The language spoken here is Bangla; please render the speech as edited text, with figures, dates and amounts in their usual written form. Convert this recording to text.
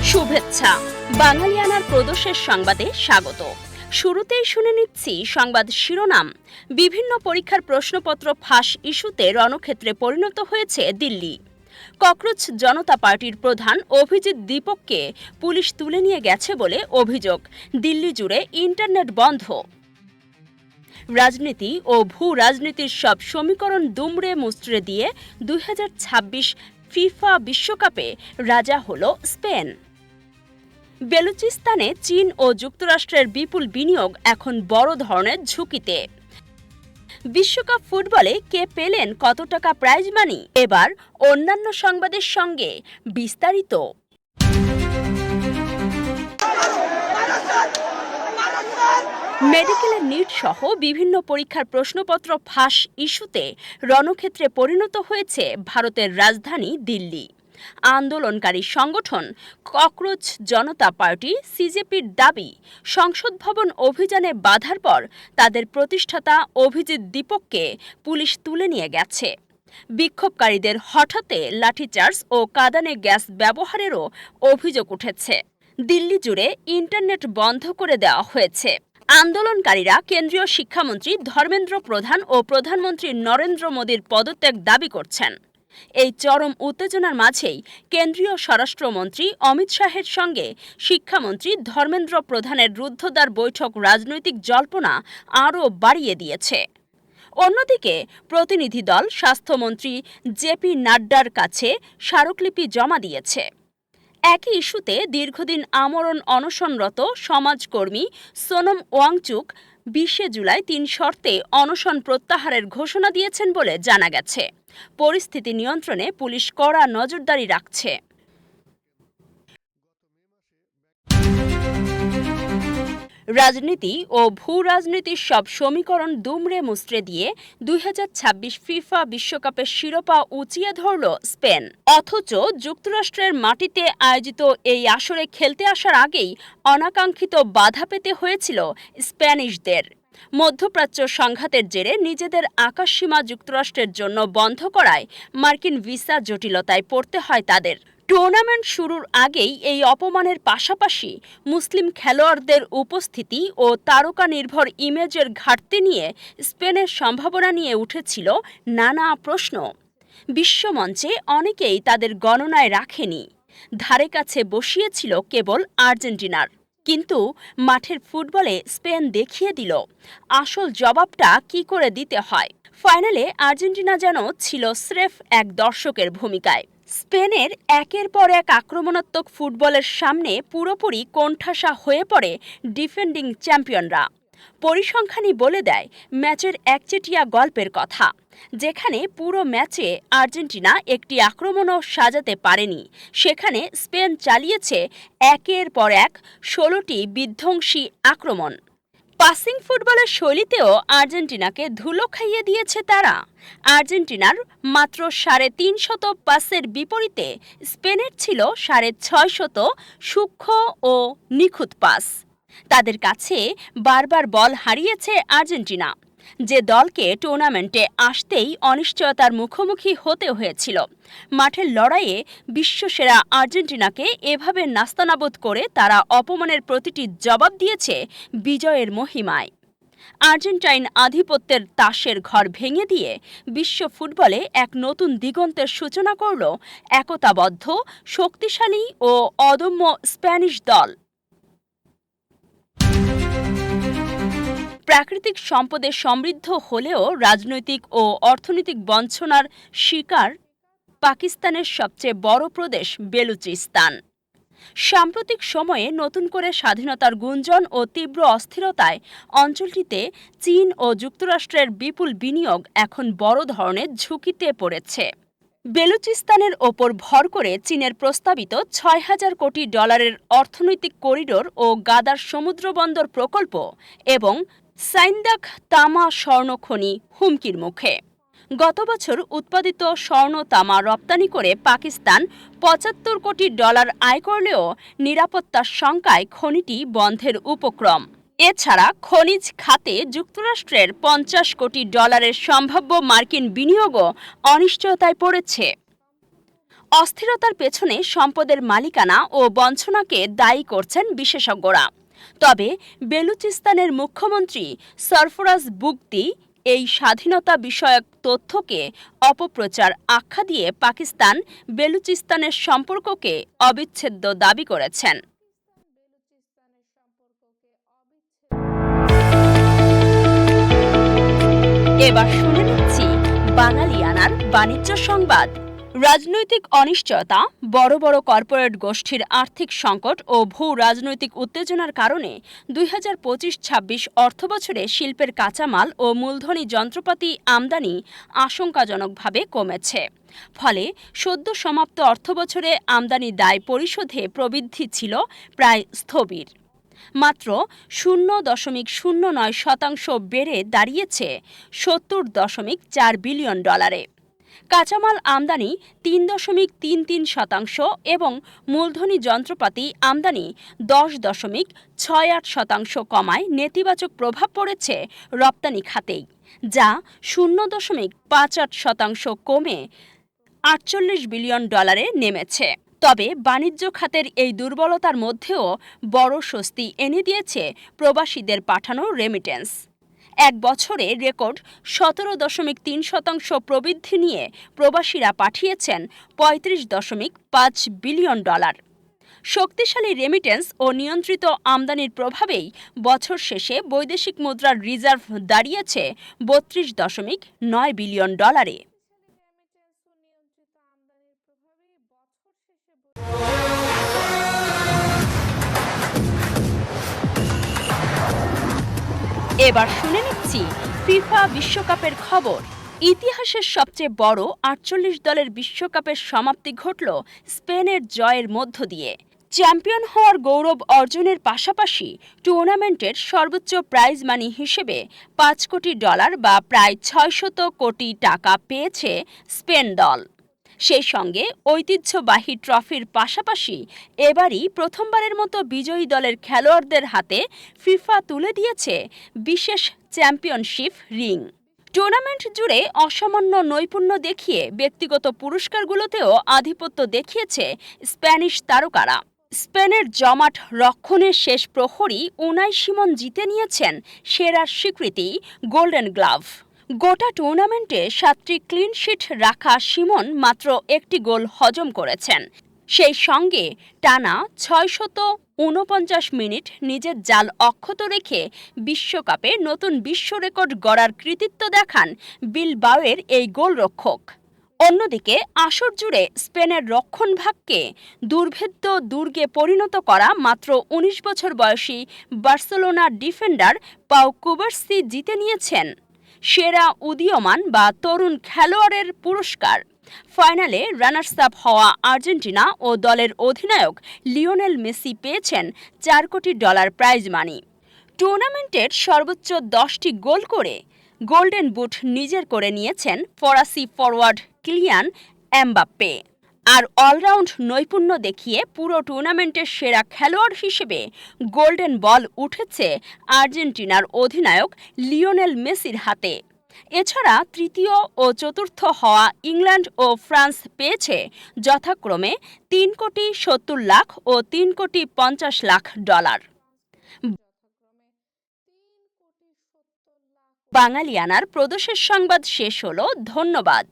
শুভেচ্ছা। বাঙালিয়ানার প্রদোষের সংবাদে স্বাগত। শুরুতেই শুনে নিচ্ছি সংবাদ শিরোনাম। বিভিন্ন পরীক্ষার প্রশ্নপত্র ফাঁস ইস্যুতে রণক্ষেত্রে পরিণত হয়েছে দিল্লি। ককরোচ জনতা পার্টির প্রধান অভিজিৎ দীপককে পুলিশ তুলে নিয়ে গেছে বলে অভিযোগ। দিল্লি জুড়ে ইন্টারনেট বন্ধ। রাজনীতি ও ভূ রাজনীতির সব সমীকরণ দুমড়ে মুচড়ে দিয়ে 2026 ফিফা বিশ্বকাপে রাজা হল স্পেন। বেলুচিস্তানে চীন ও যুক্তরাষ্ট্রের বিপুল বিনিয়োগ এখন বড় ধরনের ঝুঁকিতে। বিশ্বকাপ ফুটবলে কে পেলেন কত টাকা প্রাইজ মানি? এবার অন্যান্য সংবাদের সঙ্গে বিস্তারিত। মেডিকেলের নিট সহ বিভিন্ন পরীক্ষার প্রশ্নপত্র ফাঁস ইস্যুতে রণক্ষেত্রে পরিণত হয়েছে ভারতের রাজধানী দিল্লি। আন্দোলনকারী সংগঠন ককরোচ জনতা পার্টি সিজেপির দাবি, সংসদ ভবন অভিযানে বাধার পর তাদের প্রতিষ্ঠাতা অভিজিৎ দীপককে পুলিশ তুলে নিয়ে গেছে। বিক্ষোভকারীদের হঠাতে লাঠিচার্জ ও কাঁদানে গ্যাস ব্যবহারেরও অভিযোগ উঠেছে। দিল্লি জুড়ে ইন্টারনেট বন্ধ করে দেওয়া হয়েছে। আন্দোলনকারীরা কেন্দ্রীয় শিক্ষামন্ত্রী ধর্মেন্দ্র প্রধান ও প্রধানমন্ত্রী নরেন্দ্র মোদীর পদত্যাগ দাবি করছেন। এই চরম উত্তেজনার মাঝেই কেন্দ্রীয় স্বরাষ্ট্রমন্ত্রী অমিত শাহের সঙ্গে শিক্ষামন্ত্রী ধর্মেন্দ্র প্রধানের রুদ্ধদ্বার বৈঠক রাজনৈতিক জল্পনা আরও বাড়িয়ে দিয়েছে। অন্যদিকে প্রতিনিধি দল স্বাস্থ্যমন্ত্রী জেপি নাড্ডার কাছে স্মারকলিপি জমা দিয়েছে। একই ইস্যুতে দীর্ঘদিন আমরণ অনশনরত সমাজকর্মী সোনম ওয়াংচুক 20 জুলাই 3 শর্তে অনশন প্রত্যাহারের ঘোষণা দিয়েছেন বলে জানা গেছে। পরিস্থিতি নিয়ন্ত্রণে পুলিশ কড়া নজরদারি রাখছে। রাজনীতি ও ভূ রাজনীতির সব সমীকরণ দুমড়ে মুচড়ে দিয়ে 2026 ফিফা বিশ্বকাপের শিরোপা উঁচিয়ে ধরল স্পেন। অথচ যুক্তরাষ্ট্রের মাটিতে আয়োজিত এই আসরে খেলতে আসার আগেই অনাকাঙ্ক্ষিত বাধা পেতে হয়েছিল স্প্যানিশদের। মধ্যপ্রাচ্য সংঘাতের জেরে নিজেদের আকাশসীমা যুক্তরাষ্ট্রের জন্য বন্ধ করায় মার্কিন ভিসা জটিলতায় পড়তে হয় তাদের। টুর্নামেন্ট শুরুর আগেই এই অপমানের পাশাপাশি মুসলিম খেলোয়াড়দের উপস্থিতি ও তারকা নির্ভর ইমেজের ঘাটতি নিয়ে স্পেনের সম্ভাবনা নিয়ে উঠেছিল নানা প্রশ্ন। বিশ্বমঞ্চে অনেকেই তাদের গণনায় রাখেনি, ধারে কাছে বসিয়েছিল কেবল আর্জেন্টিনার। কিন্তু মাঠের ফুটবলে স্পেন দেখিয়ে দিল আসল জবাবটা কি করে দিতে হয়। ফাইনালে আর্জেন্টিনা যেন ছিল স্রেফ এক দর্শকের ভূমিকায়। স্পেনের একের পর এক আক্রমণাত্মক ফুটবলের সামনে পুরোপুরি কোণঠাসা হয়ে পড়ে ডিফেন্ডিং চ্যাম্পিয়নরা। পরিসংখ্যানই বলে দেয় ম্যাচের একচেটিয়া গল্পের কথা, যেখানে পুরো ম্যাচে আর্জেন্টিনা একটি আক্রমণও সাজাতে পারেনি, সেখানে স্পেন চালিয়েছে একের পর এক 16টি বিধ্বংসী আক্রমণ। পাসিং ফুটবলের শৈলীতেও আর্জেন্টিনাকে ধুলো খাইয়ে দিয়েছে তারা। আর্জেন্টিনার মাত্র 350 পাসের বিপরীতে স্পেনের ছিল 650 সূক্ষ্ম ও নিখুঁত পাস। তাদের কাছে বারবার বল হারিয়েছে আর্জেন্টিনা, যে দলকে টুর্নামেন্টে আসতেই অনিশ্চয়তার মুখোমুখি হতে হয়েছিল। মাঠের লড়াইয়ে বিশ্বসেরা আর্জেন্টিনাকে এভাবে নাস্তানাবুদ করে তারা অপমানের প্রতিটি জবাব দিয়েছে বিজয়ের মহিমায়। আর্জেন্টাইন আধিপত্যের তাসের ঘর ভেঙে দিয়ে বিশ্ব ফুটবলে এক নতুন দিগন্তের সূচনা করল একতাবদ্ধ, শক্তিশালী ও অদম্য স্প্যানিশ দল। প্রাকৃতিক সম্পদে সমৃদ্ধ হলেও রাজনৈতিক ও অর্থনৈতিক বঞ্চনার শিকার পাকিস্তানের সবচেয়ে বড় প্রদেশ বেলুচিস্তান। সাম্প্রতিক সময়ে নতুন করে স্বাধীনতার গুঞ্জন ও তীব্র অস্থিরতায় অঞ্চলটিতে চীন ও যুক্তরাষ্ট্রের বিপুল বিনিয়োগ এখন বড় ধরনের ঝুঁকিতে পড়েছে। বেলুচিস্তানের ওপর ভর করে চীনের প্রস্তাবিত $6000 কোটি অর্থনৈতিক করিডোর ও গাদার সমুদ্রবন্দর প্রকল্প এবং সাইন্দাক তামা স্বর্ণ খনি হুমকির মুখে। গত বছর উৎপাদিত স্বর্ণ তামা রপ্তানি করে পাকিস্তান $75 কোটি আয় করলেও নিরাপত্তার শঙ্কায় খনিটি বন্ধের উপক্রম। এছাড়া খনিজ খাতে যুক্তরাষ্ট্রের $50 কোটি সম্ভাব্য মার্কিন বিনিয়োগও অনিশ্চয়তায় পড়েছে। অস্থিরতার পেছনে সম্পদের মালিকানা ও বঞ্চনাকে দায়ী করছেন বিশেষজ্ঞরা। তবে বেলুচিস্তানের মুখ্যমন্ত্রী সরফরাজ বুগতি এই স্বাধীনতা বিষয়ক তথ্যকে অপপ্রচার আখ্যা দিয়ে পাকিস্তান বেলুচিস্তানের সম্পর্ককে অবিচ্ছেদ্য দাবি করেছেন। এবার শুনে নিচ্ছি বাঙালিয়ানার বাণিজ্য সংবাদ। রাজনৈতিক অনিশ্চয়তা, বড় বড় কর্পোরেট গোষ্ঠীর আর্থিক সংকট ও ভূ রাজনৈতিক উত্তেজনার কারণে ২০২৫-২৬ অর্থবছরে শিল্পের কাঁচামাল ও মূলধনী যন্ত্রপাতি আমদানি আশঙ্কাজনকভাবে কমেছে। ফলে সদ্য সমাপ্ত অর্থবছরে আমদানি দায় পরিশোধে প্রবৃদ্ধি ছিল প্রায় স্থবির। মাত্র 0.09% বেড়ে দাঁড়িয়েছে $70.4 বিলিয়ন। কাঁচামাল আমদানি 3.33% এবং মূলধনী যন্ত্রপাতি আমদানি 10.68% কমায় নেতিবাচক প্রভাব পড়েছে রপ্তানি খাতেই, যা 0.58% কমে $48 বিলিয়ন নেমেছে। তবে বাণিজ্য খাতের এই দুর্বলতার মধ্যেও বড় স্বস্তি এনে দিয়েছে প্রবাসীদের পাঠানো রেমিটেন্স। এক বছরে রেকর্ড 17.3% প্রবৃদ্ধি নিয়ে প্রবাসীরা পাঠিয়েছেন $35.5 বিলিয়ন। শক্তিশালী রেমিটেন্স ও নিয়ন্ত্রিত আমদানির প্রভাবেই বছর শেষে বৈদেশিক মুদ্রার রিজার্ভ দাঁড়িয়েছে $32.9 বিলিয়ন। এবার শুনে নিচ্ছি ফিফা বিশ্বকাপের খবর। ইতিহাসের সবচেয়ে বড় 48 দলের বিশ্বকাপের সমাপ্তি ঘটল স্পেনের জয়ের মধ্য দিয়ে। চ্যাম্পিয়ন হওয়ার গৌরব অর্জনের পাশাপাশি টুর্নামেন্টের সর্বোচ্চ প্রাইজ মানি হিসেবে $5 কোটি বা প্রায় 600 কোটি টাকা পেয়েছে স্পেন দল। সেই সঙ্গে ঐতিহ্যবাহী ট্রফির পাশাপাশি এবারই প্রথমবারের মতো বিজয়ী দলের খেলোয়াড়দের হাতে ফিফা তুলে দিয়েছে বিশেষ চ্যাম্পিয়নশিপ রিং। টুর্নামেন্ট জুড়ে অসামান্য নৈপুণ্য দেখিয়ে ব্যক্তিগত পুরস্কারগুলোতেও আধিপত্য দেখিয়েছে স্প্যানিশ তারকারা। স্পেনের জমাট রক্ষণের শেষ প্রহরী উনাই সিমন জিতে নিয়েছেন সেরার স্বীকৃতি গোল্ডেন গ্লাভ। গোটা টুর্নামেন্টে 7টি ক্লিনশিট রাখা সিমন মাত্র একটি গোল হজম করেছেন। সেই সঙ্গে টানা 649 মিনিট নিজের জাল অক্ষত রেখে বিশ্বকাপে নতুন বিশ্ব রেকর্ড গড়ার কৃতিত্ব দেখান বিলবাওয়ের এই গোলরক্ষক। অন্যদিকে আসর জুড়ে স্পেনের রক্ষণভাগকে দুর্ভেদ্য দুর্গে পরিণত করা মাত্র 19 বছর বয়সী বার্সেলোনা ডিফেন্ডার পাউ কুবার্সি জিতে নিয়েছেন সেরা উদীয়মান বা তরুণ খেলোয়াড়ের পুরস্কার। ফাইনালে রানার্স আপ হওয়া আর্জেন্টিনা ও দলের অধিনায়ক লিওনেল মেসি পেয়েছেন $4 কোটি প্রাইজ মানি। টুর্নামেন্টের সর্বোচ্চ 10টি গোল করে গোল্ডেন বুট নিজের করে নিয়েছেন ফরাসি ফরওয়ার্ড কিলিয়ান এমবাপ্পে। আর অলরাউন্ড নৈপুণ্য দেখিয়ে পুরো টুর্নামেন্টের সেরা খেলোয়াড় হিসেবে গোল্ডেন বল উঠেছে আর্জেন্টিনার অধিনায়ক লিওনেল মেসির হাতে। এছাড়া তৃতীয় ও চতুর্থ হওয়া ইংল্যান্ড ও ফ্রান্স পেয়েছে যথাক্রমে $3.70 কোটি ও $3.50 কোটি। বাঙালিয়ানার প্রদেশের সংবাদ শেষ হলো। ধন্যবাদ।